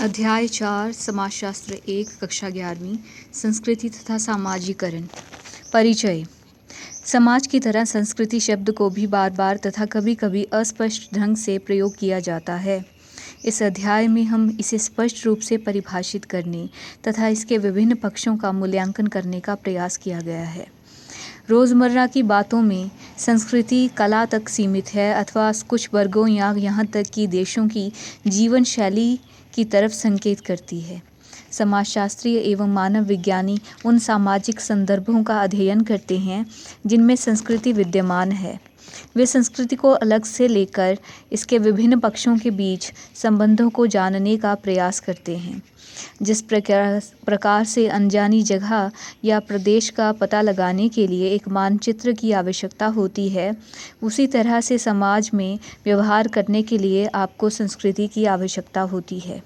अध्याय 4 समाजशास्त्र 1 कक्षा 11वीं संस्कृति तथा सामाजिकरण। परिचय। समाज की तरह संस्कृति शब्द को भी बार बार तथा कभी कभी अस्पष्ट ढंग से प्रयोग किया जाता है। इस अध्याय में हम इसे स्पष्ट रूप से परिभाषित करने तथा इसके विभिन्न पक्षों का मूल्यांकन करने का प्रयास किया गया है। रोज़मर्रा की बातों में संस्कृति कला तक सीमित है अथवा कुछ वर्गों या यहाँ तक कि देशों की जीवन शैली की तरफ संकेत करती है। समाजशास्त्री एवं मानव विज्ञानी उन सामाजिक संदर्भों का अध्ययन करते हैं जिनमें संस्कृति विद्यमान है। वे संस्कृति को अलग से लेकर इसके विभिन्न पक्षों के बीच संबंधों को जानने का प्रयास करते हैं। जिस प्रकार से अनजानी जगह या प्रदेश का पता लगाने के लिए एक मानचित्र की आवश्यकता होती है, उसी तरह से समाज में व्यवहार करने के लिए आपको संस्कृति की आवश्यकता होती है।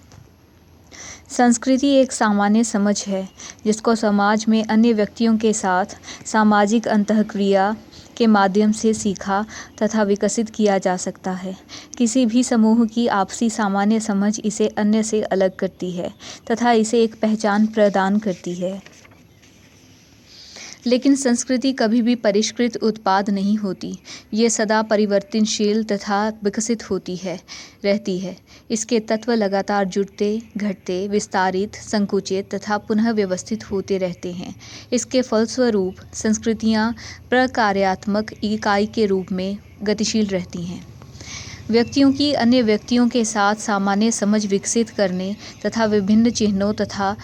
संस्कृति एक सामान्य समझ है जिसको समाज में अन्य व्यक्तियों के साथ सामाजिक अंतःक्रिया के माध्यम से सीखा तथा विकसित किया जा सकता है। किसी भी समूह की आपसी सामान्य समझ इसे अन्य से अलग करती है तथा इसे एक पहचान प्रदान करती है। लेकिन संस्कृति कभी भी परिष्कृत उत्पाद नहीं होती। ये सदा परिवर्तनशील तथा विकसित रहती है। इसके तत्व लगातार जुड़ते, घटते, विस्तारित, संकुचित तथा पुनः व्यवस्थित होते रहते हैं। इसके फलस्वरूप संस्कृतियाँ प्रकार्यात्मक इकाई के रूप में गतिशील रहती हैं। व्यक्तियों की अन्य व्यक्तियों के साथ सामान्य समझ विकसित करने तथा विभिन्न चिन्हों तथा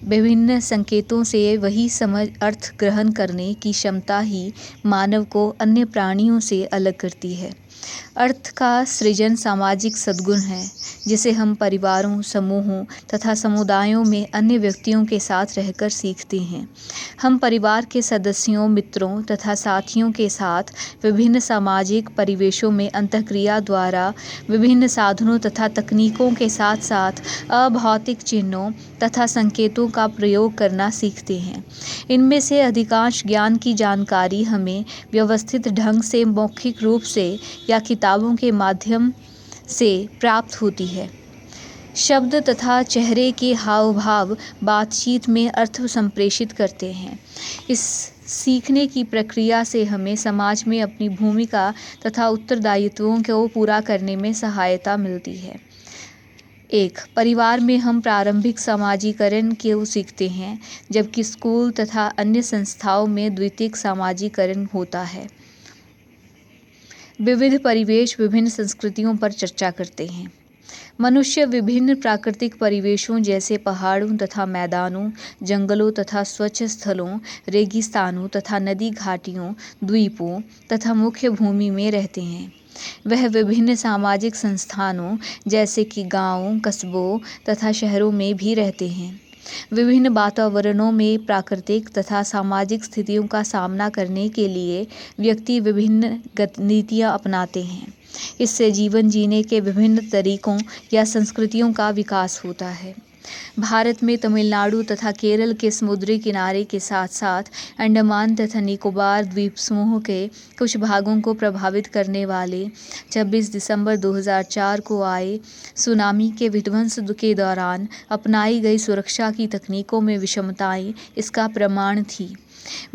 विभिन्न संकेतों से वही समझ अर्थ ग्रहण करने की क्षमता ही मानव को अन्य प्राणियों से अलग करती है। अर्थ का सृजन सामाजिक सद्गुण है जिसे हम परिवारों, समूहों तथा समुदायों में अन्य व्यक्तियों के साथ रहकर सीखते हैं। हम परिवार के सदस्यों, मित्रों तथा साथियों के साथ विभिन्न सामाजिक परिवेशों में अंतःक्रिया द्वारा विभिन्न साधनों तथा तकनीकों के साथ साथ अभौतिक चिन्हों तथा संकेतों का प्रयोग करना सीखते हैं। इनमें से अधिकांश ज्ञान की जानकारी हमें व्यवस्थित ढंग से मौखिक रूप से या किताबों के माध्यम से प्राप्त होती है। शब्द तथा चेहरे के हाव भाव बातचीत में अर्थ संप्रेषित करते हैं। इस सीखने की प्रक्रिया से हमें समाज में अपनी भूमिका तथा उत्तरदायित्वों को पूरा करने में सहायता मिलती है। 1. परिवार में हम प्रारंभिक समाजीकरण को सीखते हैं, जबकि स्कूल तथा अन्य संस्थाओं में द्वितीयक समाजीकरण होता है। विविध परिवेश विभिन्न संस्कृतियों पर चर्चा करते हैं। मनुष्य विभिन्न प्राकृतिक परिवेशों जैसे पहाड़ों तथा मैदानों, जंगलों तथा स्वच्छ स्थलों, रेगिस्तानों तथा नदी घाटियों, द्वीपों तथा मुख्य भूमि में रहते हैं। वह विभिन्न सामाजिक संस्थानों जैसे कि गांवों, कस्बों तथा शहरों में भी रहते हैं। विभिन्न वातावरणों में प्राकृतिक तथा सामाजिक स्थितियों का सामना करने के लिए व्यक्ति विभिन्न नीतियाँ अपनाते हैं। इससे जीवन जीने के विभिन्न तरीकों या संस्कृतियों का विकास होता है। भारत में तमिलनाडु तथा केरल के समुद्री किनारे के साथ साथ अंडमान तथा निकोबार द्वीप समूह के कुछ भागों को प्रभावित करने वाले 26 दिसंबर 2004 को आए सुनामी के विध्वंस के दौरान अपनाई गई सुरक्षा की तकनीकों में विषमताएं इसका प्रमाण थी।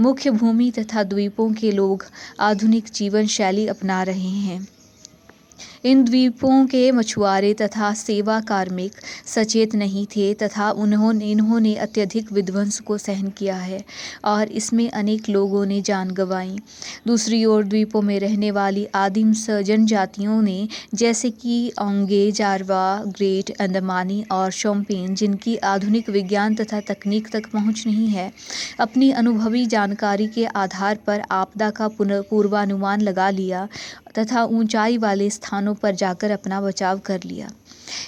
मुख्य भूमि तथा द्वीपों के लोग आधुनिक जीवन शैली अपना रहे हैं। इन द्वीपों के मछुआरे तथा सेवा कार्मिक सचेत नहीं थे तथा इन्होंने अत्यधिक विध्वंस को सहन किया है और इसमें अनेक लोगों ने जान गंवाई। दूसरी ओर द्वीपों में रहने वाली आदिम जनजातियों ने, जैसे कि ओंगे, जारवा, ग्रेट अंडमानी और शोम्पेन, जिनकी आधुनिक विज्ञान तथा तकनीक तक पहुँच नहीं है, अपनी अनुभवी जानकारी के आधार पर आपदा का पूर्वानुमान लगा लिया तथा ऊंचाई वाले स्थानों पर जाकर अपना बचाव कर लिया।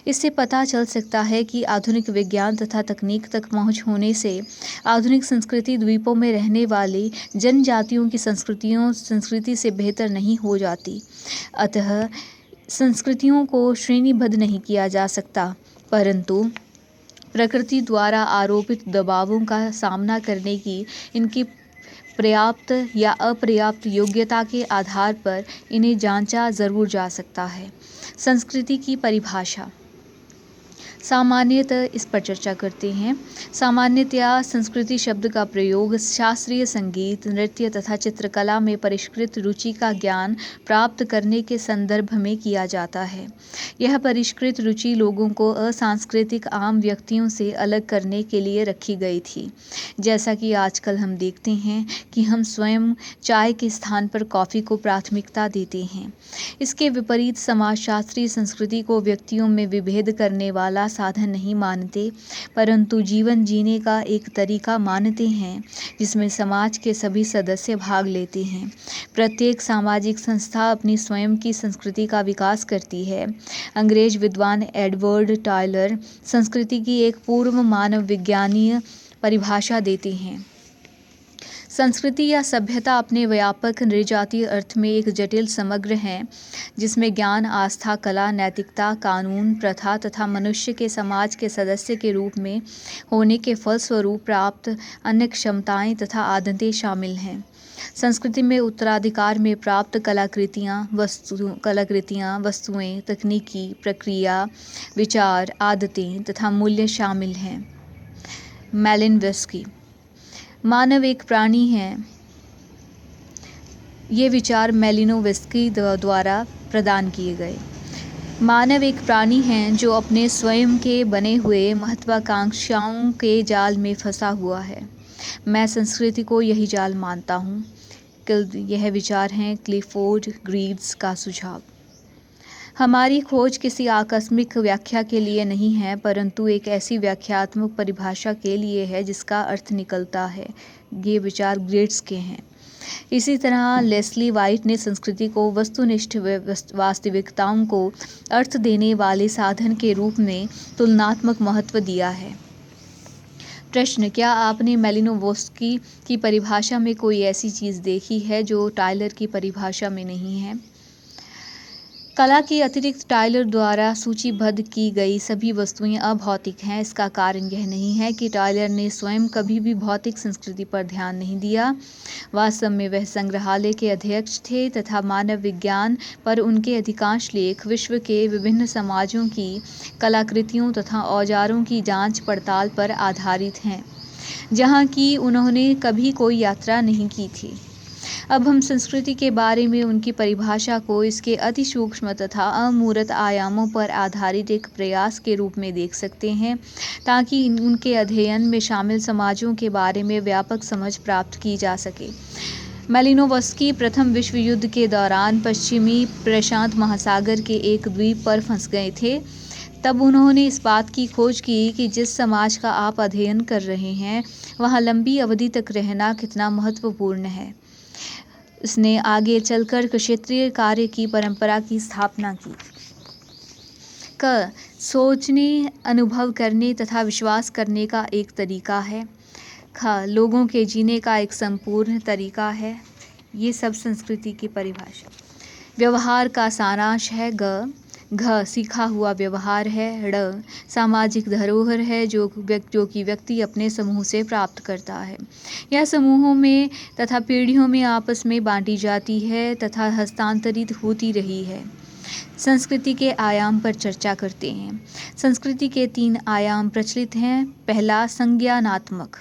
इससे पता चल सकता है कि आधुनिक विज्ञान तथा तकनीक तक पहुंच होने से आधुनिक संस्कृति द्वीपों में रहने वाली जनजातियों की संस्कृति से बेहतर नहीं हो जाती। अतः संस्कृतियों को श्रेणीबद्ध नहीं किया जा सकता, परंतु प्रकृति द्वारा आरोपित दबावों का सामना करने की इनकी पर्याप्त या अपर्याप्त योग्यता के आधार पर इन्हें जांचा जरूर जा सकता है। संस्कृति की परिभाषा। सामान्यतः इस पर चर्चा करते हैं। सामान्यतया संस्कृति शब्द का प्रयोग शास्त्रीय संगीत, नृत्य तथा चित्रकला में परिष्कृत रुचि का ज्ञान प्राप्त करने के संदर्भ में किया जाता है। यह परिष्कृत रुचि लोगों को असांस्कृतिक आम व्यक्तियों से अलग करने के लिए रखी गई थी। जैसा कि आजकल हम देखते हैं कि हम स्वयं चाय के स्थान पर कॉफ़ी को प्राथमिकता देते हैं। इसके विपरीत समाजशास्त्री संस्कृति को व्यक्तियों में विभेद करने वाला साधन नहीं मानते, परंतु जीवन जीने का एक तरीका मानते हैं जिसमें समाज के सभी सदस्य भाग लेते हैं। प्रत्येक सामाजिक संस्था अपनी स्वयं की संस्कृति का विकास करती है। अंग्रेज विद्वान एडवर्ड टायलर संस्कृति की एक पूर्व मानव विज्ञानीय परिभाषा देते हैं। संस्कृति या सभ्यता अपने व्यापक नृजातीय अर्थ में एक जटिल समग्र है जिसमें ज्ञान, आस्था, कला, नैतिकता, कानून, प्रथा तथा मनुष्य के समाज के सदस्य के रूप में होने के फलस्वरूप प्राप्त अन्य क्षमताएं तथा आदतें शामिल हैं। संस्कृति में उत्तराधिकार में प्राप्त कलाकृतियाँ, वस्तुएं, तकनीकी प्रक्रिया, विचार, आदतें तथा मूल्य शामिल हैं। मैलिनोव्स्की। मानव एक प्राणी है। ये विचार मैलिनोव्स्की द्वारा प्रदान किए गए। मानव एक प्राणी है जो अपने स्वयं के बने हुए महत्वाकांक्षाओं के जाल में फंसा हुआ है। मैं संस्कृति को यही जाल मानता हूँ। यह विचार हैं क्लिफोर्ड ग्रीव्स का सुझाव। हमारी खोज किसी आकस्मिक व्याख्या के लिए नहीं है, परंतु एक ऐसी व्याख्यात्मक परिभाषा के लिए है जिसका अर्थ निकलता है। ये विचार ग्रीव्स के हैं। इसी तरह लेस्ली वाइट ने संस्कृति को वस्तुनिष्ठ वास्तविकताओं को अर्थ देने वाले साधन के रूप में तुलनात्मक महत्व दिया है। प्रश्न: क्या आपने मैलिनोव्स्की की परिभाषा में कोई ऐसी चीज़ देखी है जो टायलर की परिभाषा में नहीं है? कला के अतिरिक्त टायलर द्वारा सूचीबद्ध की गई सभी वस्तुएं अभौतिक हैं। इसका कारण यह नहीं है कि टायलर ने स्वयं कभी भी भौतिक संस्कृति पर ध्यान नहीं दिया। वास्तव में वह संग्रहालय के अध्यक्ष थे तथा मानव विज्ञान पर उनके अधिकांश लेख विश्व के विभिन्न समाजों की कलाकृतियों तथा औजारों की जांच पड़ताल पर आधारित हैं, जहाँ की उन्होंने कभी कोई यात्रा नहीं की थी। अब हम संस्कृति के बारे में उनकी परिभाषा को इसके अति सूक्ष्म तथा अमूर्त आयामों पर आधारित एक प्रयास के रूप में देख सकते हैं, ताकि उनके अध्ययन में शामिल समाजों के बारे में व्यापक समझ प्राप्त की जा सके। मैलिनोव्स्की प्रथम विश्व युद्ध के दौरान पश्चिमी प्रशांत महासागर के एक द्वीप पर फंस गए थे। तब उन्होंने इस बात की खोज की कि जिस समाज का आप अध्ययन कर रहे हैं वहाँ लंबी अवधि तक रहना कितना महत्वपूर्ण है। उसने आगे चलकर क्षेत्रीय कार्य की परंपरा की स्थापना की। सोचने, अनुभव करने तथा विश्वास करने का एक तरीका है। लोगों के जीने का एक संपूर्ण तरीका है। ये सब संस्कृति की परिभाषा। व्यवहार का सारांश है। सीखा हुआ व्यवहार है। सामाजिक धरोहर है जो कि व्यक्ति अपने समूह से प्राप्त करता है। यह समूहों में तथा पीढ़ियों में आपस में बांटी जाती है तथा हस्तांतरित होती रही है। संस्कृति के आयाम पर चर्चा करते हैं। संस्कृति के 3 आयाम प्रचलित हैं। पहला, संज्ञानात्मक।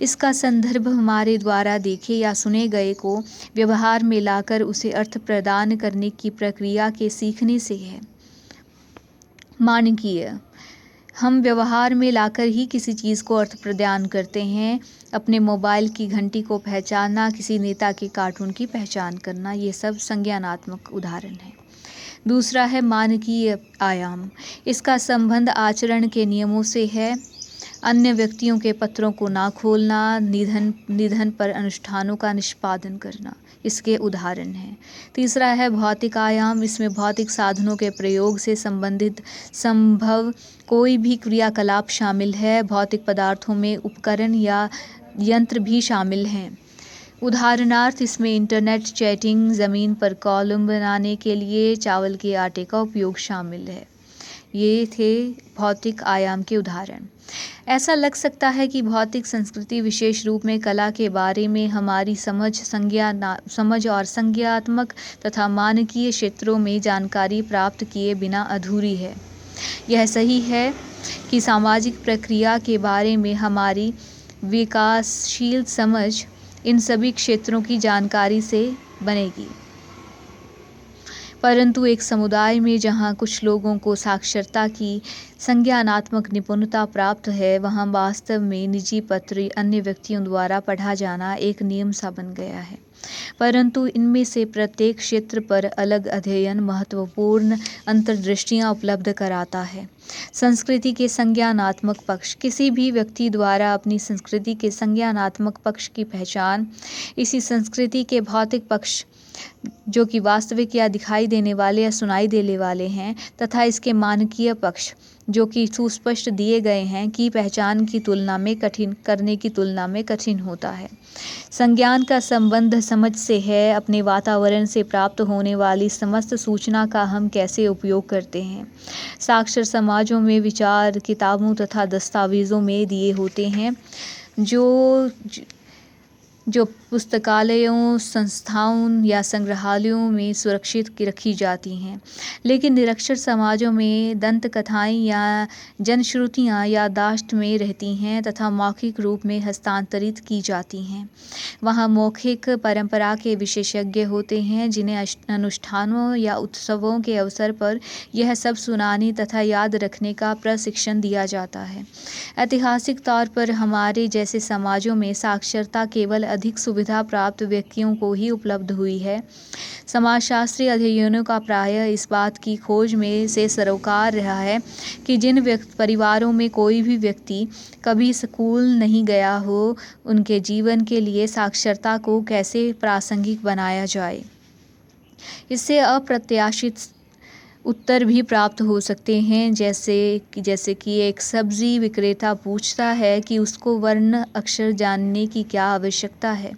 इसका संदर्भ हमारे द्वारा देखे या सुने गए को व्यवहार में लाकर उसे अर्थ प्रदान करने की प्रक्रिया के सीखने से है। मानकीय, हम व्यवहार में लाकर ही किसी चीज़ को अर्थ प्रदान करते हैं। अपने मोबाइल की घंटी को पहचानना, किसी नेता के कार्टून की पहचान करना, ये सब संज्ञानात्मक उदाहरण हैं। दूसरा है मानकीय आयाम। इसका संबंध आचरण के नियमों से है। अन्य व्यक्तियों के पत्रों को ना खोलना, निधन पर अनुष्ठानों का निष्पादन करना, इसके उदाहरण हैं। तीसरा है भौतिक आयाम। इसमें भौतिक साधनों के प्रयोग से संबंधित संभव कोई भी क्रियाकलाप शामिल है। भौतिक पदार्थों में उपकरण या यंत्र भी शामिल हैं। उदाहरणार्थ इसमें इंटरनेट, चैटिंग, ज़मीन पर कॉलम बनाने के लिए चावल के आटे का उपयोग शामिल है। ये थे भौतिक आयाम के उदाहरण। ऐसा लग सकता है कि भौतिक संस्कृति विशेष रूप में कला के बारे में हमारी समझ और संज्ञात्मक तथा मानकीय क्षेत्रों में जानकारी प्राप्त किए बिना अधूरी है। यह सही है कि सामाजिक प्रक्रिया के बारे में हमारी विकासशील समझ इन सभी क्षेत्रों की जानकारी से बनेगी। परंतु एक समुदाय में जहाँ कुछ लोगों को साक्षरता की संज्ञानात्मक निपुणता प्राप्त है, वहाँ वास्तव में निजी पत्र अन्य व्यक्तियों द्वारा पढ़ा जाना एक नियम सा बन गया है। परंतु इनमें से प्रत्येक क्षेत्र पर अलग अध्ययन महत्वपूर्ण अंतर्दृष्टियाँ उपलब्ध कराता है। संस्कृति के संज्ञानात्मक पक्ष। किसी भी व्यक्ति द्वारा अपनी संस्कृति के संज्ञानात्मक पक्ष की पहचान इसी संस्कृति के भौतिक पक्ष जो कि वास्तविक या दिखाई देने वाले या सुनाई देने वाले हैं तथा इसके मानकीय पक्ष जो कि सुस्पष्ट दिए गए हैं की पहचान की तुलना में कठिन होता है। संज्ञान का संबंध समझ से है। अपने वातावरण से प्राप्त होने वाली समस्त सूचना का हम कैसे उपयोग करते हैं। साक्षर समाजों में विचार किताबों तथा दस्तावेजों में दिए होते हैं जो पुस्तकालयों, संस्थाओं या संग्रहालयों में सुरक्षित रखी जाती हैं, लेकिन निरक्षर समाजों में दंत कथाएँ या जनश्रुतियाँ याददाश्त में रहती हैं तथा मौखिक रूप में हस्तांतरित की जाती हैं। वहाँ मौखिक परंपरा के विशेषज्ञ होते हैं जिन्हें अनुष्ठानों या उत्सवों के अवसर पर यह सब सुनाने तथा याद रखने का प्रशिक्षण दिया जाता है। ऐतिहासिक तौर पर हमारे जैसे समाजों में साक्षरता केवल अधिक सुविधा प्राप्त व्यक्तियों को ही उपलब्ध हुई है। समाजशास्त्रीय अध्ययनों का प्रायः इस बात की खोज में से सरोकार रहा है कि जिन परिवारों में कोई भी व्यक्ति कभी स्कूल नहीं गया हो, उनके जीवन के लिए साक्षरता को कैसे प्रासंगिक बनाया जाए। इससे अप्रत्याशित उत्तर भी प्राप्त हो सकते हैं, जैसे कि एक सब्जी विक्रेता पूछता है कि उसको वर्ण अक्षर जानने की क्या आवश्यकता है,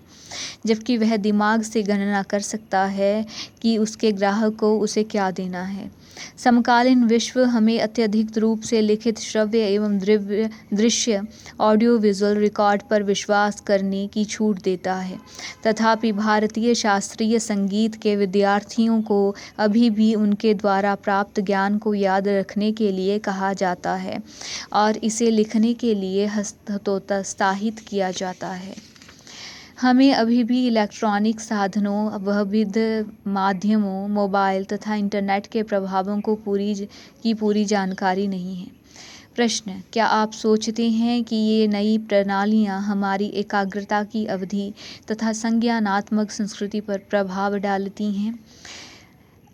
जबकि वह दिमाग से गणना कर सकता है कि उसके ग्राहक को उसे क्या देना है। समकालीन विश्व हमें अत्यधिक रूप से लिखित, श्रव्य एवं दृश्य ऑडियो विजुअल रिकॉर्ड पर विश्वास करने की छूट देता है। तथापि भारतीय शास्त्रीय संगीत के विद्यार्थियों को अभी भी उनके द्वारा प्राप्त ज्ञान को याद रखने के लिए कहा जाता है और इसे लिखने के लिए हस्तोत्साहित किया जाता है। हमें अभी भी इलेक्ट्रॉनिक साधनों, विविध माध्यमों, मोबाइल तथा इंटरनेट के प्रभावों को पूरी जानकारी नहीं है। प्रश्न: क्या आप सोचते हैं कि ये नई प्रणालियाँ हमारी एकाग्रता की अवधि तथा संज्ञानात्मक संस्कृति पर प्रभाव डालती हैं?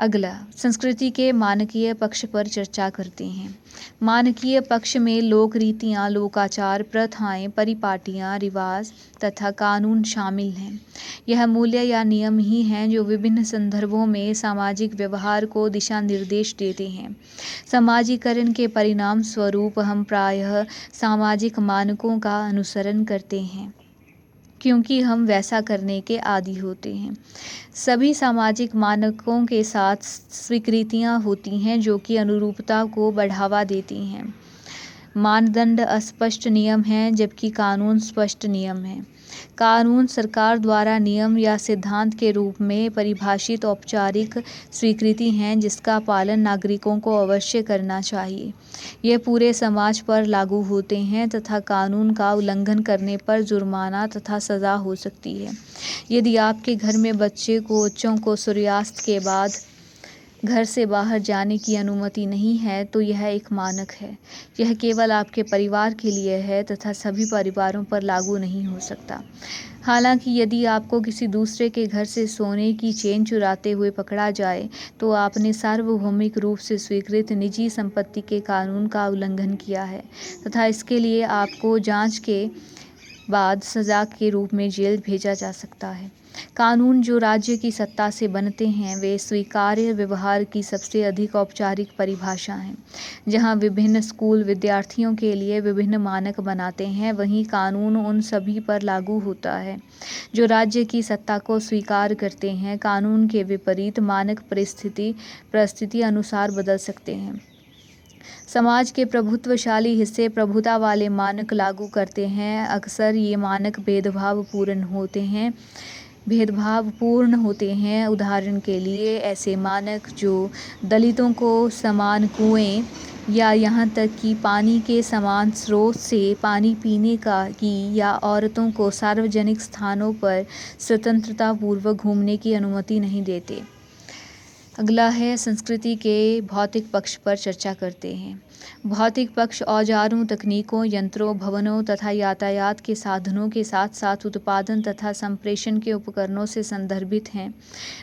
अगला, संस्कृति के मानकीय पक्ष पर चर्चा करते हैं। मानकीय पक्ष में लोक रीतियाँ, लोकाचार, प्रथाएँ, परिपाटियाँ, रिवाज तथा कानून शामिल हैं। यह मूल्य या नियम ही हैं जो विभिन्न संदर्भों में सामाजिक व्यवहार को दिशा निर्देश देते हैं। समाजीकरण के परिणाम स्वरूप हम प्रायः सामाजिक मानकों का अनुसरण करते हैं क्योंकि हम वैसा करने के आदी होते हैं। सभी सामाजिक मानकों के साथ स्वीकृतियाँ होती हैं जो कि अनुरूपता को बढ़ावा देती हैं। मानदंड अस्पष्ट नियम हैं जबकि कानून स्पष्ट नियम हैं। कानून सरकार द्वारा नियम या सिद्धांत के रूप में परिभाषित औपचारिक स्वीकृति हैं जिसका पालन नागरिकों को अवश्य करना चाहिए। ये पूरे समाज पर लागू होते हैं तथा कानून का उल्लंघन करने पर जुर्माना तथा सज़ा हो सकती है। यदि आपके घर में बच्चों को सूर्यास्त के बाद घर से बाहर जाने की अनुमति नहीं है तो यह एक मानक है। यह केवल आपके परिवार के लिए है तथा सभी परिवारों पर लागू नहीं हो सकता। हालांकि यदि आपको किसी दूसरे के घर से सोने की चेन चुराते हुए पकड़ा जाए तो आपने सार्वभौमिक रूप से स्वीकृत निजी संपत्ति के कानून का उल्लंघन किया है तथा इसके लिए आपको जांच के बाद सज़ा के रूप में जेल भेजा जा सकता है। कानून जो राज्य की सत्ता से बनते हैं वे स्वीकार्य व्यवहार की सबसे अधिक औपचारिक परिभाषा हैं। जहाँ विभिन्न स्कूल विद्यार्थियों के लिए विभिन्न मानक बनाते हैं, वहीं कानून उन सभी पर लागू होता है जो राज्य की सत्ता को स्वीकार करते हैं। कानून के विपरीत मानक परिस्थिति अनुसार बदल सकते हैं। समाज के प्रभुत्वशाली हिस्से प्रभुता वाले मानक लागू करते हैं। अक्सर ये मानक भेदभावपूर्ण होते हैं। उदाहरण के लिए ऐसे मानक जो दलितों को समान कुएं या यहाँ तक कि पानी के समान स्रोत से पानी पीने की या औरतों को सार्वजनिक स्थानों पर स्वतंत्रतापूर्वक घूमने की अनुमति नहीं देते। अगला है संस्कृति के भौतिक पक्ष पर चर्चा करते हैं। भौतिक पक्ष औजारों, तकनीकों, यंत्रों, भवनों तथा यातायात के साधनों के साथ साथ उत्पादन तथा संप्रेषण के उपकरणों से संदर्भित हैं।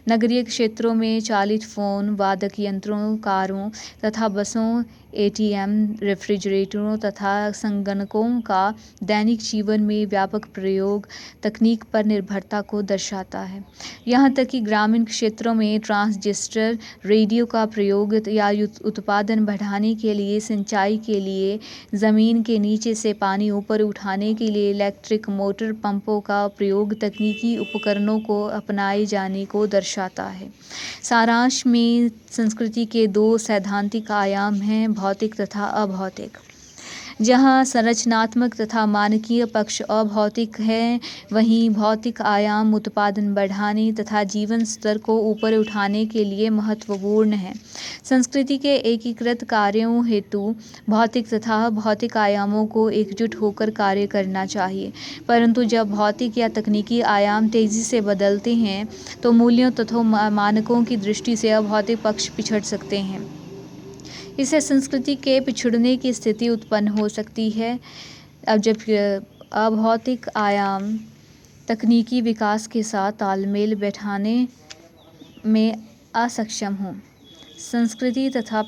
नगरीय क्षेत्रों में चालित फोन, वादक यंत्रों, कारों तथा बसों, एटीएम, रेफ्रिजरेटरों तथा संगणकों का दैनिक जीवन में व्यापक प्रयोग तकनीक पर निर्भरता को दर्शाता है। यहाँ तक कि ग्रामीण क्षेत्रों में ट्रांजिस्टर रेडियो का प्रयोग या उत्पादन बढ़ाने के लिए, सिंचाई के लिए, ज़मीन के नीचे से पानी ऊपर उठाने के लिए इलेक्ट्रिक मोटर पंपों का प्रयोग तकनीकी उपकरणों को अपनाए जाने को दर्शाता है। सारांश में संस्कृति के दो सैद्धांतिक आयाम हैं, भौतिक तथा अभौतिक। जहाँ संरचनात्मक तथा मानकीय पक्ष अभौतिक है, वहीं भौतिक आयाम उत्पादन बढ़ाने तथा जीवन स्तर को ऊपर उठाने के लिए महत्वपूर्ण है। संस्कृति के एकीकृत कार्यों हेतु भौतिक तथा अभौतिक आयामों को एकजुट होकर कार्य करना चाहिए, परंतु जब भौतिक या तकनीकी आयाम तेजी से बदलते हैं तो मूल्यों तथा मानकों की दृष्टि से अभौतिक पक्ष पिछड़ सकते हैं। इससे संस्कृति के पिछड़ने की स्थिति उत्पन्न हो सकती है। अब जब अभौतिक आयाम तकनीकी विकास के साथ तालमेल बैठाने में असक्षम हों। संस्कृति तथा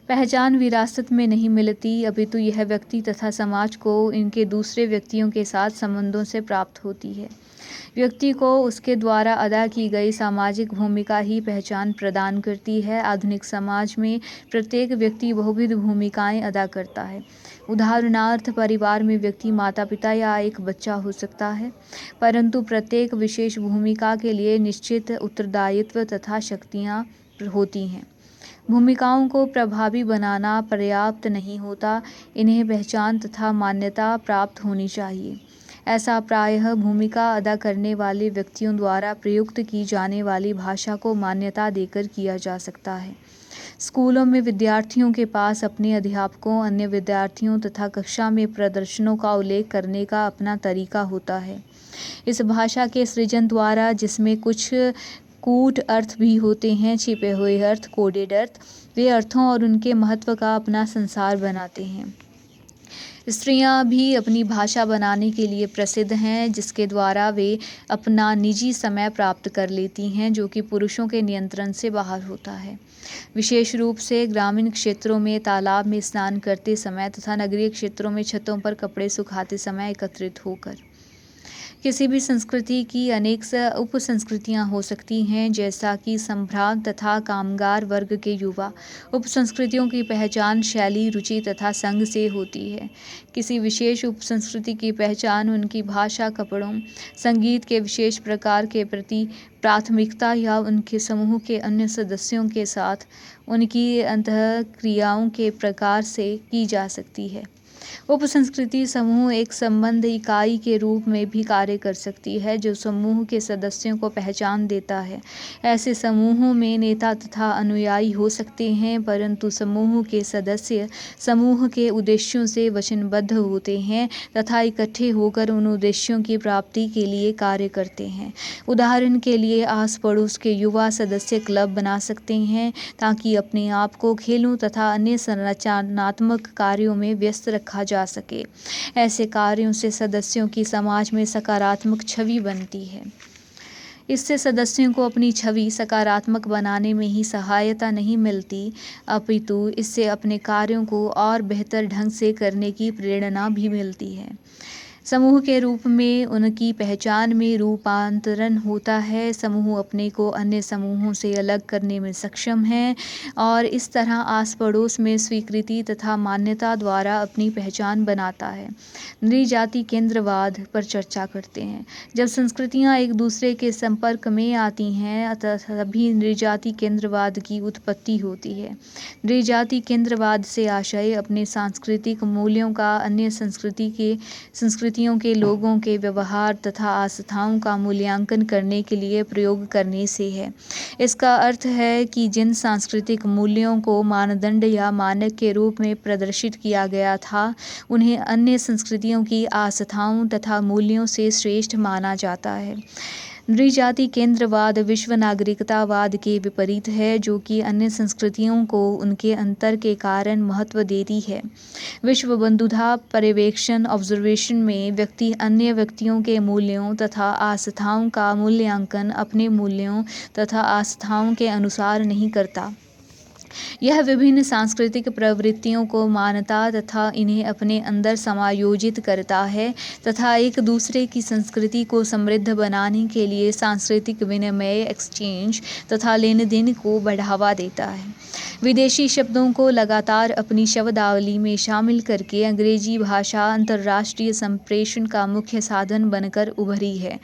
पहचान विरासत में नहीं मिलती, अपितु यह व्यक्ति तथा समाज को इनके दूसरे व्यक्तियों के साथ संबंधों से प्राप्त होती है। व्यक्ति को उसके द्वारा अदा की गई सामाजिक भूमिका ही पहचान प्रदान करती है। आधुनिक समाज में प्रत्येक व्यक्ति बहुविध भूमिकाएं अदा करता है। उदाहरणार्थ, परिवार में व्यक्ति माता पिता या एक बच्चा हो सकता है, परंतु प्रत्येक विशेष भूमिका के लिए निश्चित उत्तरदायित्व तथा शक्तियाँ होती हैं। भूमिकाओं को प्रभावी बनाना पर्याप्त नहीं होता, इन्हें पहचान तथा मान्यता प्राप्त होनी चाहिए। ऐसा प्रायः भूमिका अदा करने वाले व्यक्तियों द्वारा प्रयुक्त की जाने वाली भाषा को मान्यता देकर किया जा सकता है। स्कूलों में विद्यार्थियों के पास अपने अध्यापकों, अन्य विद्यार्थियों तथा कक्षा में प्रदर्शनों का उल्लेख करने का अपना तरीका होता है। इस भाषा के सृजन द्वारा, जिसमें कुछ कूट अर्थ भी होते हैं, छिपे हुए अर्थ, कोडेड अर्थ, वे अर्थों और उनके महत्व का अपना संसार बनाते हैं। स्त्रियां भी अपनी भाषा बनाने के लिए प्रसिद्ध हैं, जिसके द्वारा वे अपना निजी समय प्राप्त कर लेती हैं, जो कि पुरुषों के नियंत्रण से बाहर होता है। विशेष रूप से ग्रामीण क्षेत्रों में तालाब में स्नान करते समय तथा नगरीय क्षेत्रों में छतों पर कपड़े सुखाते समय एकत्रित होकर। किसी भी संस्कृति की अनेक उप संस्कृतियाँ हो सकती हैं, जैसा कि संभ्रांत तथा कामगार वर्ग के युवा। उप संस्कृतियों की पहचान शैली, रुचि तथा संग से होती है। किसी विशेष उप संस्कृति की पहचान उनकी भाषा, कपड़ों, संगीत के विशेष प्रकार के प्रति प्राथमिकता या उनके समूह के अन्य सदस्यों के साथ उनकी अंतःक्रियाओं के प्रकार से की जा सकती है। उप संस्कृति समूह एक संबंध इकाई के रूप में भी कार्य कर सकती है, जो समूह के सदस्यों को पहचान देता है। ऐसे समूहों में नेता तथा अनुयायी हो सकते हैं, परंतु समूह के सदस्य समूह के उद्देश्यों से वचनबद्ध होते हैं तथा इकट्ठे होकर उन उद्देश्यों की प्राप्ति के लिए कार्य करते हैं। उदाहरण के लिए, आस पड़ोस के युवा सदस्य क्लब बना सकते हैं ताकि अपने आप को खेलों तथा अन्य संरचनात्मक कार्यों में व्यस्त रखा जा सके। ऐसे कार्यों से सदस्यों की समाज में सकारात्मक छवि बनती है। इससे सदस्यों को अपनी छवि सकारात्मक बनाने में ही सहायता नहीं मिलती, अपितु इससे अपने कार्यों को और बेहतर ढंग से करने की प्रेरणा भी मिलती है। समूह के रूप में उनकी पहचान में रूपांतरण होता है। समूह अपने को अन्य समूहों से अलग करने में सक्षम है और इस तरह आस पड़ोस में स्वीकृति तथा मान्यता द्वारा अपनी पहचान बनाता है। नृजाति केंद्रवाद पर चर्चा करते हैं। जब संस्कृतियां एक दूसरे के संपर्क में आती हैं, तभी नृजाति केंद्रवाद की उत्पत्ति होती है। नृजाति केंद्रवाद से आशय अपने सांस्कृतिक मूल्यों का अन्य संस्कृति संस्कृतियों के लोगों के व्यवहार तथा आस्थाओं का मूल्यांकन करने के लिए प्रयोग करने से है। इसका अर्थ है कि जिन सांस्कृतिक मूल्यों को मानदंड या मानक के रूप में प्रदर्शित किया गया था, उन्हें अन्य संस्कृतियों की आस्थाओं तथा मूल्यों से श्रेष्ठ माना जाता है। नृजाति केंद्रवाद विश्व नागरिकतावाद के विपरीत है, जो कि अन्य संस्कृतियों को उनके अंतर के कारण महत्व देती है। विश्व बंधुता पर्यवेक्षण ऑब्जर्वेशन में व्यक्ति अन्य व्यक्तियों के मूल्यों तथा आस्थाओं का मूल्यांकन अपने मूल्यों तथा आस्थाओं के अनुसार नहीं करता। यह विभिन्न सांस्कृतिक प्रवृत्तियों को मानता तथा इन्हें अपने अंदर समायोजित करता है तथा एक दूसरे की संस्कृति को समृद्ध बनाने के लिए सांस्कृतिक विनिमय एक्सचेंज तथा लेन देन को बढ़ावा देता है। विदेशी शब्दों को लगातार अपनी शब्दावली में शामिल करके अंग्रेजी भाषा अंतर्राष्ट्रीय संप्रेषण का मुख्य साधन बनकर उभरी है।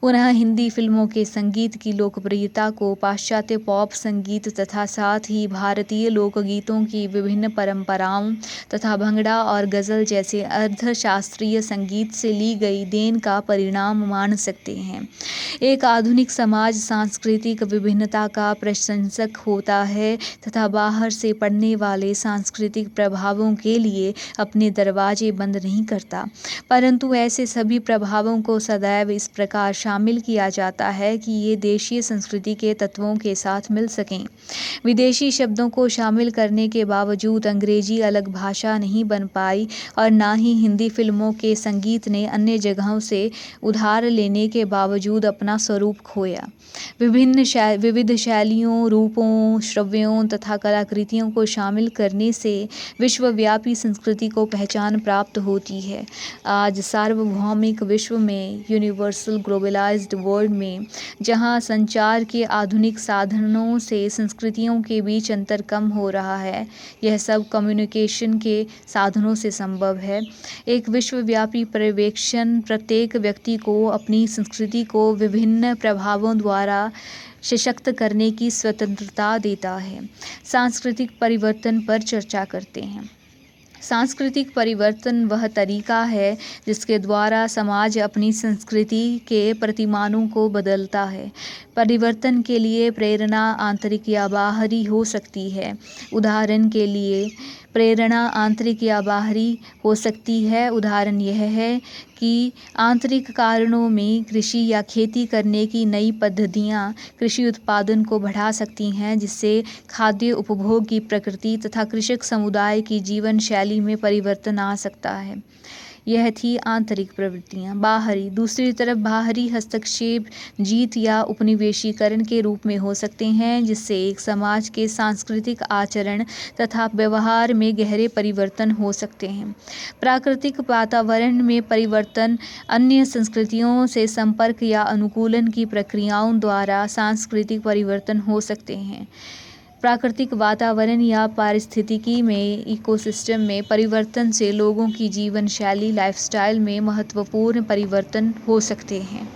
पुनः हिंदी फिल्मों के संगीत की लोकप्रियता को पाश्चात्य पॉप संगीत तथा साथ ही भारतीय लोकगीतों की विभिन्न परंपराओं तथा भंगड़ा और गज़ल जैसे अर्धशास्त्रीय संगीत से ली गई देन का परिणाम मान सकते हैं। एक आधुनिक समाज सांस्कृतिक विभिन्नता का प्रशंसक होता है तथा बाहर से पड़ने वाले सांस्कृतिक प्रभावों के लिए अपने दरवाजे बंद नहीं करता, परंतु ऐसे सभी प्रभावों को सदैव इस प्रकार शामिल किया जाता है कि ये देशीय संस्कृति के तत्वों के साथ मिल सकें। विदेशी शब्दों को शामिल करने के बावजूद अंग्रेजी अलग भाषा नहीं बन पाई और ना ही हिंदी फिल्मों के संगीत ने अन्य जगहों से उधार लेने के बावजूद अपना स्वरूप खोया। विविध शैलियों, रूपों, श्रव्यों तथा कलाकृतियों को शामिल करने से विश्वव्यापी संस्कृति को पहचान प्राप्त होती है। आज सार्वभौमिक विश्व में, यूनिवर्सल ग्लोबलाइज्ड वर्ल्ड में, जहां संचार के आधुनिक साधनों से संस्कृतियों के बीच अंतर कम हो रहा है, यह सब कम्युनिकेशन के साधनों से संभव है। एक विश्वव्यापी पर्यवेक्षण प्रत्येक व्यक्ति को अपनी संस्कृति को विभिन्न प्रभावों द्वारा सशक्त करने की स्वतंत्रता देता है। सांस्कृतिक परिवर्तन पर चर्चा करते हैं। सांस्कृतिक परिवर्तन वह तरीका है जिसके द्वारा समाज अपनी संस्कृति के प्रतिमानों को बदलता है। परिवर्तन के लिए प्रेरणा आंतरिक या बाहरी हो सकती है। उदाहरण के लिए प्रेरणा आंतरिक या बाहरी हो सकती है। उदाहरण यह है कि आंतरिक कारणों में कृषि या खेती करने की नई पद्धतियाँ कृषि उत्पादन को बढ़ा सकती हैं, जिससे खाद्य उपभोग की प्रकृति तथा कृषक समुदाय की जीवन शैली में परिवर्तन आ सकता है। यह थी आंतरिक प्रवृत्तियाँ। बाहरी, दूसरी तरफ बाहरी हस्तक्षेप जीत या उपनिवेशीकरण के रूप में हो सकते हैं, जिससे एक समाज के सांस्कृतिक आचरण तथा व्यवहार में गहरे परिवर्तन हो सकते हैं। प्राकृतिक वातावरण में परिवर्तन अन्य संस्कृतियों से संपर्क या अनुकूलन की प्रक्रियाओं द्वारा सांस्कृतिक परिवर्तन हो सकते हैं। प्राकृतिक वातावरण या पारिस्थितिकी में, इकोसिस्टम में परिवर्तन से लोगों की जीवन शैली, लाइफस्टाइल में महत्वपूर्ण परिवर्तन हो सकते हैं।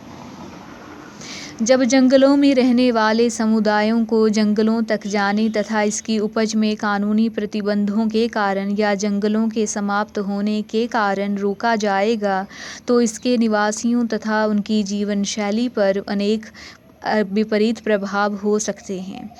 जब जंगलों में रहने वाले समुदायों को जंगलों तक जाने तथा इसकी उपज में कानूनी प्रतिबंधों के कारण या जंगलों के समाप्त होने के कारण रोका जाएगा, तो इसके निवासियों तथा उनकी जीवन शैली पर अनेक विपरीत प्रभाव हो सकते हैं।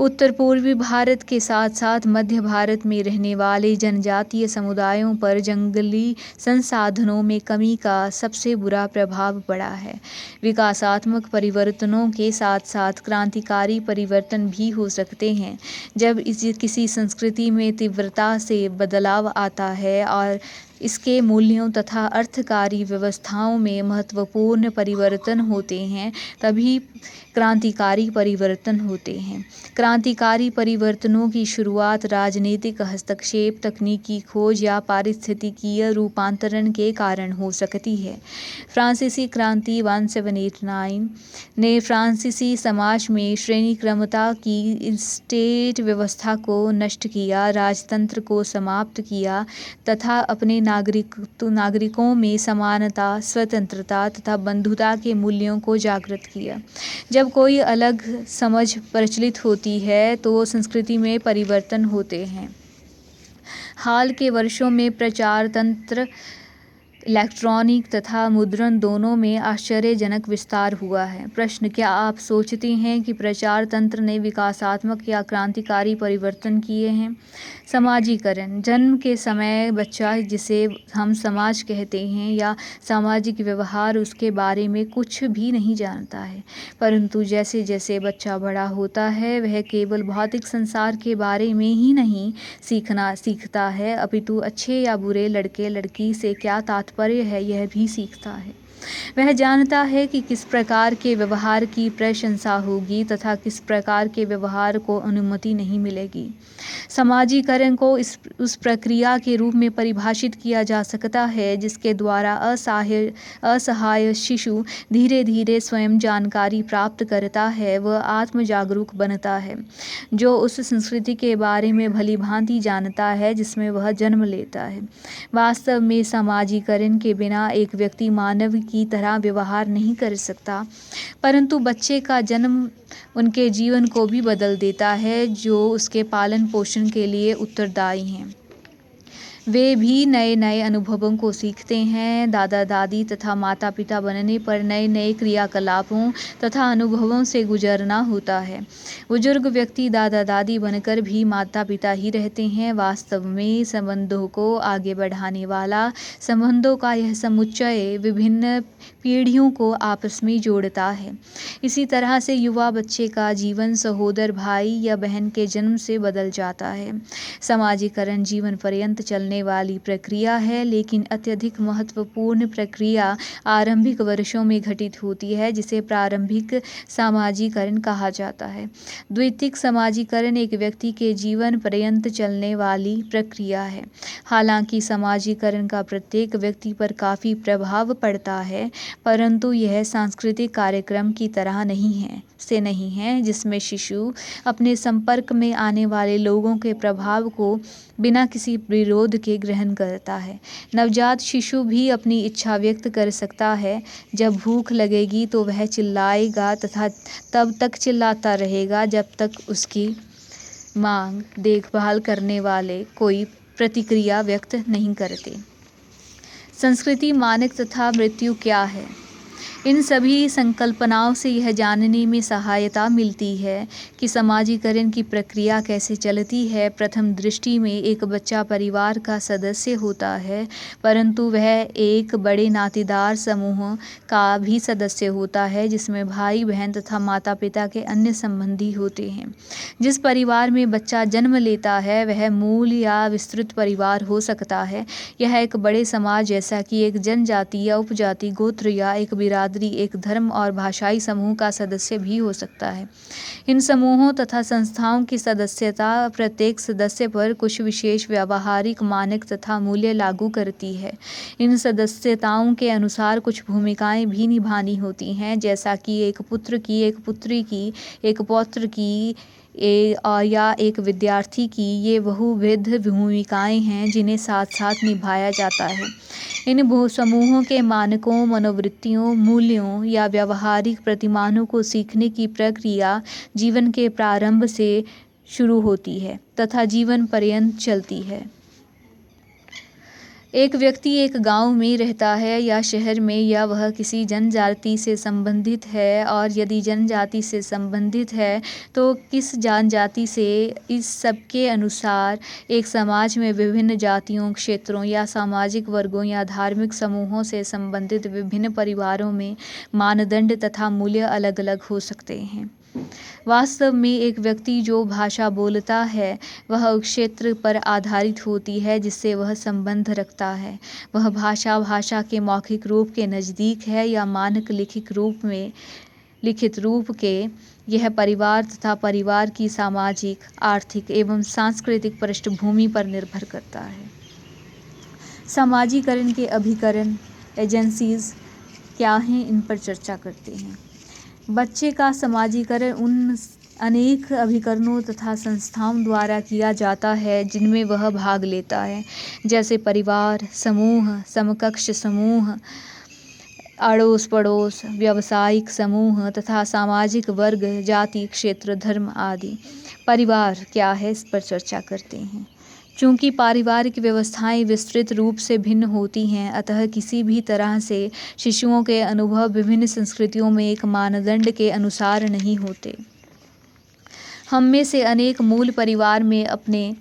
उत्तर पूर्वी भारत के साथ साथ मध्य भारत में रहने वाले जनजातीय समुदायों पर जंगली संसाधनों में कमी का सबसे बुरा प्रभाव पड़ा है। विकासात्मक परिवर्तनों के साथ साथ क्रांतिकारी परिवर्तन भी हो सकते हैं। जब किसी संस्कृति में तीव्रता से बदलाव आता है और इसके मूल्यों तथा अर्थकारी व्यवस्थाओं में महत्वपूर्ण परिवर्तन होते हैं, तभी क्रांतिकारी परिवर्तन होते हैं। क्रांतिकारी परिवर्तनों की शुरुआत राजनीतिक हस्तक्षेप, तकनीकी खोज या पारिस्थितिकीय रूपांतरण के कारण हो सकती है। फ्रांसीसी क्रांति 1789 ने फ्रांसीसी समाज में श्रेणीक्रमता की स्टेट व्यवस्था को नष्ट किया, राजतंत्र को समाप्त किया तथा अपने नागरिकों में समानता, स्वतंत्रता तथा बंधुता के मूल्यों को जागृत किया। जब कोई अलग समझ प्रचलित होती है तो संस्कृति में परिवर्तन होते हैं। हाल के वर्षों में प्रचार तंत्र इलेक्ट्रॉनिक तथा मुद्रण दोनों में आश्चर्यजनक विस्तार हुआ है। प्रश्न: क्या आप सोचते हैं कि प्रचार तंत्र ने विकासात्मक या क्रांतिकारी परिवर्तन किए हैं? समाजीकरण: जन्म के समय बच्चा, जिसे हम समाज कहते हैं, या सामाजिक व्यवहार, उसके बारे में कुछ भी नहीं जानता है। परंतु जैसे जैसे बच्चा बड़ा होता है, वह केवल भौतिक संसार के बारे में ही नहीं सीखता है, अपितु अच्छे या बुरे लड़के लड़की से क्या तात्पर्य है यह भी सीखता है। वह जानता है कि किस प्रकार के व्यवहार की प्रशंसा होगी तथा किस प्रकार के व्यवहार को अनुमति नहीं मिलेगी। समाजीकरण को उस प्रक्रिया के रूप में परिभाषित किया जा सकता है जिसके द्वारा असहाय शिशु धीरे धीरे स्वयं जानकारी प्राप्त करता है व आत्म जागरूक बनता है, जो उस संस्कृति के बारे में भली भांति जानता है जिसमें वह जन्म लेता है। वास्तव में समाजीकरण के बिना एक व्यक्ति मानव की तरह व्यवहार नहीं कर सकता, परंतु बच्चे का जन्म उनके जीवन को भी बदल देता है, जो उसके पालन पोषण के लिए उत्तरदायी हैं। वे भी नए नए अनुभवों को सीखते हैं। दादा दादी तथा माता पिता बनने पर नए नए क्रियाकलापों तथा अनुभवों से गुजरना होता है। बुजुर्ग व्यक्ति दादा दादी बनकर भी माता पिता ही रहते हैं। वास्तव में संबंधों को आगे बढ़ाने वाला संबंधों का यह समुच्चय विभिन्न पीढ़ियों को आपस में जोड़ता है। इसी तरह से युवा बच्चे का जीवन सहोदर भाई या बहन के जन्म से बदल जाता है। समाजीकरण जीवन पर्यंत चलने वाली प्रक्रिया है, लेकिन अत्यधिक महत्वपूर्ण प्रक्रिया आरंभिक वर्षों में घटित होती है, जिसे प्रारंभिक समाजीकरण कहा जाता है। द्वितीयक समाजीकरण एक व्यक्ति के जीवन पर्यंत चलने वाली प्रक्रिया है। हालांकि समाजीकरण का प्रत्येक व्यक्ति पर काफ़ी प्रभाव पड़ता है, परंतु यह सांस्कृतिक कार्यक्रम की तरह नहीं है जिसमें शिशु अपने संपर्क में आने वाले लोगों के प्रभाव को बिना किसी विरोध के ग्रहण करता है। नवजात शिशु भी अपनी इच्छा व्यक्त कर सकता है। जब भूख लगेगी तो वह चिल्लाएगा तथा तब तक चिल्लाता रहेगा जब तक उसकी मांग देखभाल करने वाले कोई प्रतिक्रिया व्यक्त नहीं करते। संस्कृति, मानक तथा मृत्यु क्या है? इन सभी संकल्पनाओं से यह जानने में सहायता मिलती है कि समाजीकरण की प्रक्रिया कैसे चलती है। प्रथम दृष्टि में एक बच्चा परिवार का सदस्य होता है, परंतु वह एक बड़े नातेदार समूह का भी सदस्य होता है, जिसमें भाई बहन तथा माता पिता के अन्य संबंधी होते हैं। जिस परिवार में बच्चा जन्म लेता है वह मूल या विस्तृत परिवार हो सकता है। यह एक बड़े समाज जैसा कि एक जनजाति या उपजाति, गोत्र या एक बिरादरी, एक धर्म और भाषाई समूह का सदस्य भी हो सकता है। इन समूहों तथा संस्थाओं की सदस्यता प्रत्येक सदस्य पर कुछ विशेष व्यावहारिक मानक तथा मूल्य लागू करती है। इन सदस्यताओं के अनुसार कुछ भूमिकाएं भी निभानी होती हैं, जैसा कि एक पुत्र की, एक पुत्री की, एक पौत्र की या एक विद्यार्थी की। ये बहुविध भूमिकाएं हैं जिन्हें साथ साथ निभाया जाता है। इन समूहों के मानकों, मनोवृत्तियों, मूल्यों या व्यावहारिक प्रतिमानों को सीखने की प्रक्रिया जीवन के प्रारंभ से शुरू होती है तथा जीवन पर्यंत चलती है। एक व्यक्ति एक गांव में रहता है या शहर में, या वह किसी जनजाति से संबंधित है, और यदि जनजाति से संबंधित है तो किस जनजाति से। इस सब के अनुसार एक समाज में विभिन्न जातियों, क्षेत्रों या सामाजिक वर्गों या धार्मिक समूहों से संबंधित विभिन्न परिवारों में मानदंड तथा मूल्य अलग अलग हो सकते हैं। वास्तव में एक व्यक्ति जो भाषा बोलता है वह उस क्षेत्र पर आधारित होती है जिससे वह संबंध रखता है। वह भाषा के मौखिक रूप के नज़दीक है या मानक लिखित रूप के। यह परिवार तथा परिवार की सामाजिक, आर्थिक एवं सांस्कृतिक पृष्ठभूमि पर निर्भर करता है। समाजीकरण के अभिकरण, एजेंसीज क्या हैं, इन पर चर्चा करते हैं। बच्चे का समाजीकरण उन अनेक अभिकरणों तथा संस्थाओं द्वारा किया जाता है जिनमें वह भाग लेता है, जैसे परिवार, समूह, समकक्ष समूह, अड़ोस पड़ोस, व्यावसायिक समूह तथा सामाजिक वर्ग, जाति, क्षेत्र, धर्म आदि। परिवार क्या है, इस पर चर्चा करते हैं। चूँकि पारिवारिक व्यवस्थाएं विस्तृत रूप से भिन्न होती हैं, अतः किसी भी तरह से शिशुओं के अनुभव विभिन्न संस्कृतियों में एक मानदंड के अनुसार नहीं होते। हम में से अनेक मूल परिवार में अपने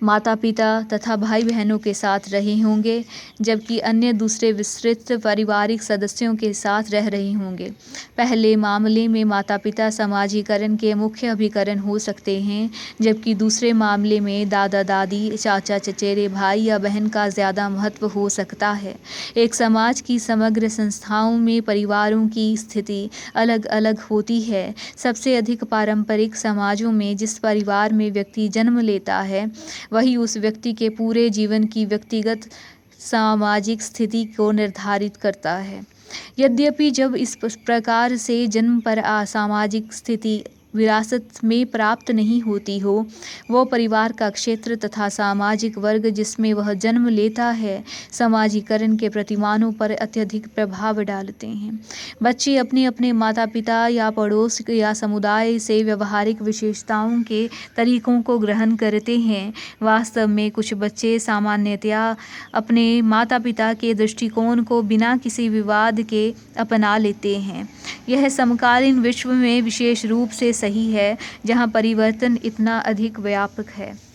माता पिता तथा भाई बहनों के साथ रहे होंगे, जबकि अन्य दूसरे विस्तृत पारिवारिक सदस्यों के साथ रह रहे होंगे। पहले मामले में माता पिता समाजीकरण के मुख्य अभिकरण हो सकते हैं, जबकि दूसरे मामले में दादा दादी, चाचा चचेरे भाई या बहन का ज़्यादा महत्व हो सकता है। एक समाज की समग्र संस्थाओं में परिवारों की स्थिति अलग अलग होती है। सबसे अधिक पारंपरिक समाजों में जिस परिवार में व्यक्ति जन्म लेता है वही उस व्यक्ति के पूरे जीवन की व्यक्तिगत सामाजिक स्थिति को निर्धारित करता है। यद्यपि जब इस प्रकार से जन्म पर सामाजिक स्थिति विरासत में प्राप्त नहीं होती हो, वो परिवार का क्षेत्र तथा सामाजिक वर्ग जिसमें वह जन्म लेता है समाजीकरण के प्रतिमानों पर अत्यधिक प्रभाव डालते हैं। बच्चे अपने अपने माता पिता या पड़ोस या समुदाय से व्यवहारिक विशेषताओं के तरीकों को ग्रहण करते हैं। वास्तव में कुछ बच्चे सामान्यतया अपने माता पिता के दृष्टिकोण को बिना किसी विवाद के अपना लेते हैं। यह समकालीन विश्व में विशेष रूप से सही है, जहाँ परिवर्तन इतना अधिक व्यापक है।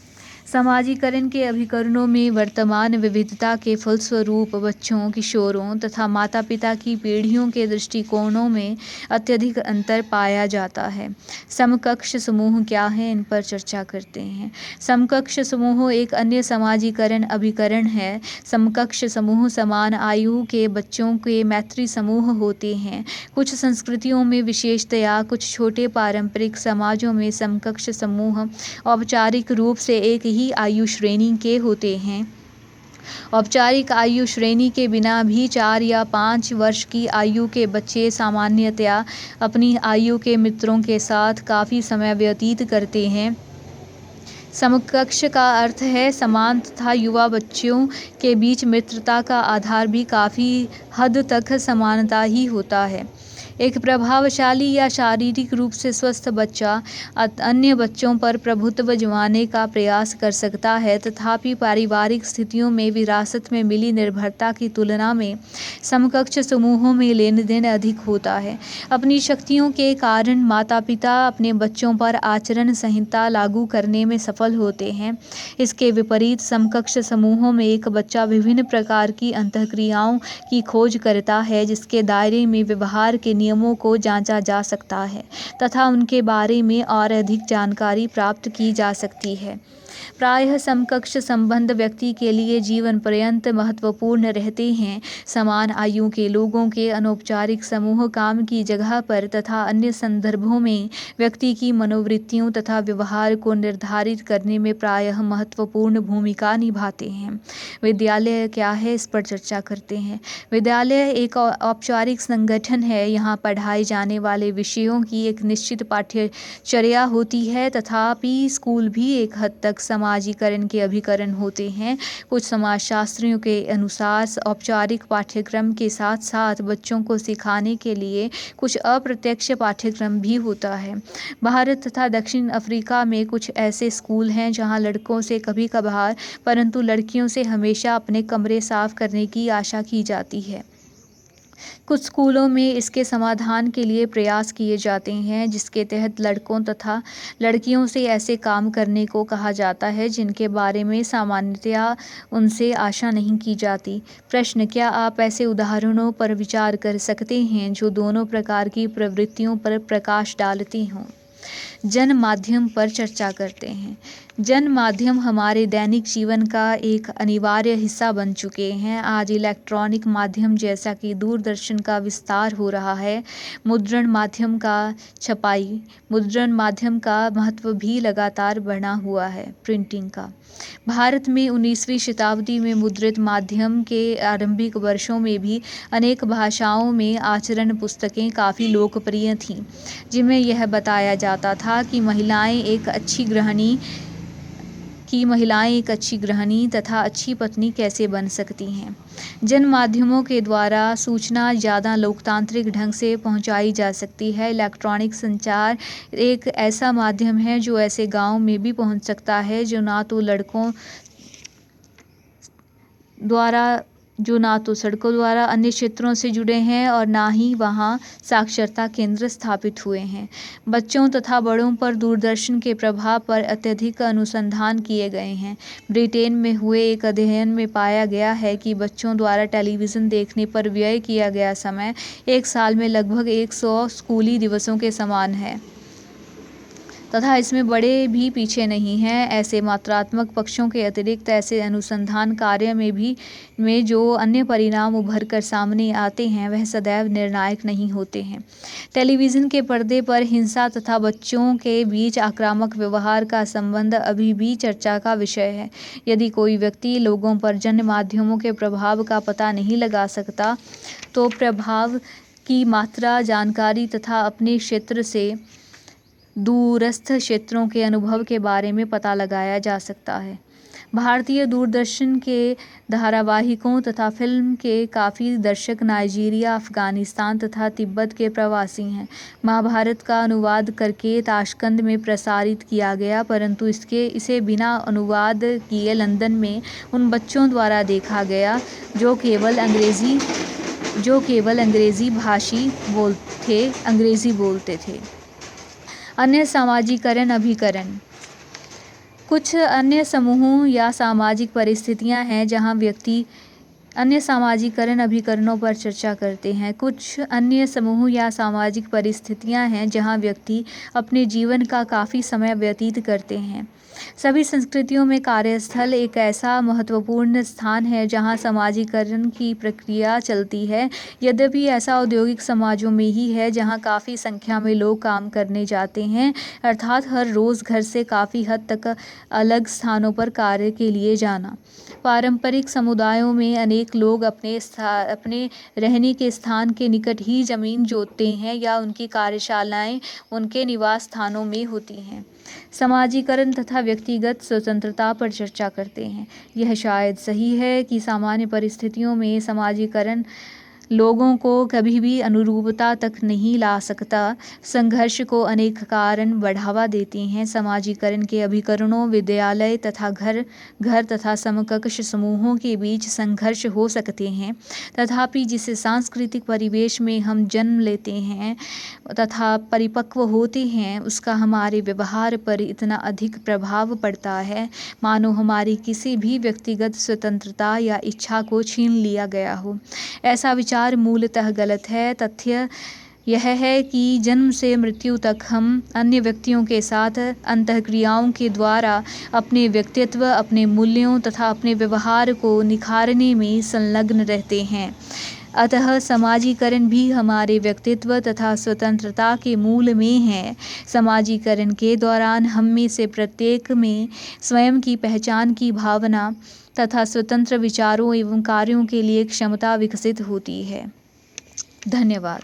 समाजीकरण के अभिकरणों में वर्तमान विविधता के फलस्वरूप बच्चों, किशोरों तथा माता पिता की पीढ़ियों के दृष्टिकोणों में अत्यधिक अंतर पाया जाता है। समकक्ष समूह क्या है, इन पर चर्चा करते हैं। समकक्ष समूह एक अन्य समाजीकरण अभिकरण है। समकक्ष समूह समान आयु के बच्चों के मैत्री समूह होते हैं। कुछ संस्कृतियों में विशेषतया कुछ छोटे पारंपरिक समाजों में समकक्ष समूह औपचारिक रूप से एक ही आयु श्रेणी के होते हैं। औपचारिक आयु श्रेणी के बिना भी 4 या 5 वर्ष की आयु के बच्चे सामान्यतया अपनी आयु के मित्रों के साथ काफ़ी समय व्यतीत करते हैं। समकक्ष का अर्थ है समान तथा युवा बच्चों के बीच मित्रता का आधार भी काफ़ी हद तक समानता ही होता है। एक प्रभावशाली या शारीरिक रूप से स्वस्थ बच्चा अन्य बच्चों पर प्रभुत्व जमाने का प्रयास कर सकता है, तथापि पारिवारिक स्थितियों में विरासत में मिली निर्भरता की तुलना में समकक्ष समूहों में लेन देन अधिक होता है। अपनी शक्तियों के कारण माता पिता अपने बच्चों पर आचरण संहिता लागू करने में सफल होते हैं। इसके विपरीत समकक्ष समूहों में एक बच्चा विभिन्न प्रकार की अंतःक्रियाओं की खोज करता है, जिसके दायरे में व्यवहार के नियमों को जांचा जा सकता है तथा उनके बारे में और अधिक जानकारी प्राप्त की जा सकती है। प्रायः समकक्ष संबंध व्यक्ति के लिए जीवन पर्यंत महत्वपूर्ण रहते हैं। समान आयु के लोगों के अनौपचारिक समूह काम की जगह पर तथा अन्य संदर्भों में व्यक्ति की मनोवृत्तियों तथा व्यवहार को निर्धारित करने में प्रायः महत्वपूर्ण भूमिका निभाते हैं। विद्यालय क्या है, इस पर चर्चा करते हैं। विद्यालय एक औपचारिक संगठन है। यहाँ पढ़ाए जाने वाले विषयों की एक निश्चित पाठ्यचर्या होती है, तथापि स्कूल भी एक हद तक समाजीकरण के अभिकरण होते हैं। कुछ समाजशास्त्रियों के अनुसार औपचारिक पाठ्यक्रम के साथ साथ बच्चों को सिखाने के लिए कुछ अप्रत्यक्ष पाठ्यक्रम भी होता है। भारत तथा दक्षिण अफ्रीका में कुछ ऐसे स्कूल हैं जहां लड़कों से कभी कभार परंतु लड़कियों से हमेशा अपने कमरे साफ करने की आशा की जाती है। कुछ स्कूलों में इसके समाधान के लिए प्रयास किए जाते हैं, जिसके तहत लड़कों तथा लड़कियों से ऐसे काम करने को कहा जाता है जिनके बारे में सामान्यतया उनसे आशा नहीं की जाती। प्रश्न: क्या आप ऐसे उदाहरणों पर विचार कर सकते हैं जो दोनों प्रकार की प्रवृत्तियों पर प्रकाश डालती हों? जन माध्यम पर चर्चा करते हैं। जन माध्यम हमारे दैनिक जीवन का एक अनिवार्य हिस्सा बन चुके हैं। आज इलेक्ट्रॉनिक माध्यम जैसा कि दूरदर्शन का विस्तार हो रहा है। मुद्रण माध्यम का महत्व भी लगातार बढ़ा हुआ है। प्रिंटिंग का भारत में 19वीं शताब्दी में मुद्रित माध्यम के आरंभिक वर्षों में भी अनेक भाषाओं में आचरण पुस्तकें काफ़ी लोकप्रिय थीं, जिनमें यह बताया जाता था कि महिलाएं एक अच्छी गृहिणी कि महिलाएं एक अच्छी गृहिणी तथा अच्छी पत्नी कैसे बन सकती हैं। जन माध्यमों के द्वारा सूचना ज़्यादा लोकतांत्रिक ढंग से पहुंचाई जा सकती है। इलेक्ट्रॉनिक संचार एक ऐसा माध्यम है जो ऐसे गांव में भी पहुंच सकता है जो ना तो सड़कों द्वारा अन्य क्षेत्रों से जुड़े हैं और ना ही वहां साक्षरता केंद्र स्थापित हुए हैं। बच्चों तथा बड़ों पर दूरदर्शन के प्रभाव पर अत्यधिक अनुसंधान किए गए हैं। ब्रिटेन में हुए एक अध्ययन में पाया गया है कि बच्चों द्वारा टेलीविज़न देखने पर व्यय किया गया समय एक साल में लगभग 100 स्कूली दिवसों के समान है तथा इसमें बड़े भी पीछे नहीं हैं। ऐसे मात्रात्मक पक्षों के अतिरिक्त ऐसे अनुसंधान कार्य में जो अन्य परिणाम उभर कर सामने आते हैं वह सदैव निर्णायक नहीं होते हैं। टेलीविज़न के पर्दे पर हिंसा तथा बच्चों के बीच आक्रामक व्यवहार का संबंध अभी भी चर्चा का विषय है। यदि कोई व्यक्ति लोगों पर जन माध्यमों के प्रभाव का पता नहीं लगा सकता तो प्रभाव की मात्रा, जानकारी तथा अपने क्षेत्र से दूरस्थ क्षेत्रों के अनुभव के बारे में पता लगाया जा सकता है। भारतीय दूरदर्शन के धारावाहिकों तथा फिल्म के काफ़ी दर्शक नाइजीरिया, अफ़गानिस्तान तथा तिब्बत के प्रवासी हैं। महाभारत का अनुवाद करके ताशकंद में प्रसारित किया गया, परंतु इसे बिना अनुवाद किए लंदन में उन बच्चों द्वारा देखा गया जो केवल अंग्रेज़ी बोलते थे। अन्य सामाजिकरण अभिकरण। कुछ अन्य समूहों या सामाजिक परिस्थितियां हैं जहां व्यक्ति अन्य सामाजिकरण अभिकरणों पर चर्चा करते हैं। कुछ अन्य समूह या सामाजिक परिस्थितियां हैं जहां व्यक्ति अपने जीवन का काफ़ी समय व्यतीत करते हैं। सभी संस्कृतियों में कार्यस्थल एक ऐसा महत्वपूर्ण स्थान है जहां समाजीकरण की प्रक्रिया चलती है। यद्यपि ऐसा औद्योगिक समाजों में ही है जहां काफ़ी संख्या में लोग काम करने जाते हैं, अर्थात हर रोज़ घर से काफ़ी हद तक अलग स्थानों पर कार्य के लिए जाना। पारंपरिक समुदायों में अनेक लोग अपने रहने के स्थान के निकट ही जमीन जोतते हैं या उनकी कार्यशालाएं उनके निवास स्थानों में होती हैं। समाजीकरण तथा व्यक्तिगत स्वतंत्रता पर चर्चा करते हैं। यह शायद सही है कि सामान्य परिस्थितियों में समाजीकरण लोगों को कभी भी अनुरूपता तक नहीं ला सकता। संघर्ष को अनेक कारण बढ़ावा देते हैं। समाजीकरण के अभिकरणों, विद्यालय तथा घर तथा समकक्ष समूहों के बीच संघर्ष हो सकते हैं। तथापि जिस सांस्कृतिक परिवेश में हम जन्म लेते हैं तथा परिपक्व होते हैं उसका हमारे व्यवहार पर इतना अधिक प्रभाव पड़ता है मानो हमारी किसी भी व्यक्तिगत स्वतंत्रता या इच्छा को छीन लिया गया हो। ऐसा विचार मूलतः गलत है। तथ्य यह है कि जन्म से मृत्यु तक हम अन्य व्यक्तियों के साथ अंतःक्रियाओं के द्वारा अपने व्यक्तित्व, अपने मूल्यों तथा अपने व्यवहार को निखारने में संलग्न रहते हैं। अतः समाजीकरण भी हमारे व्यक्तित्व तथा स्वतंत्रता के मूल में है। समाजीकरण के दौरान हम में से प्रत्येक में स्वयं की पहचान की भावना तथा स्वतंत्र विचारों एवं कार्यों के लिए क्षमता विकसित होती है। धन्यवाद।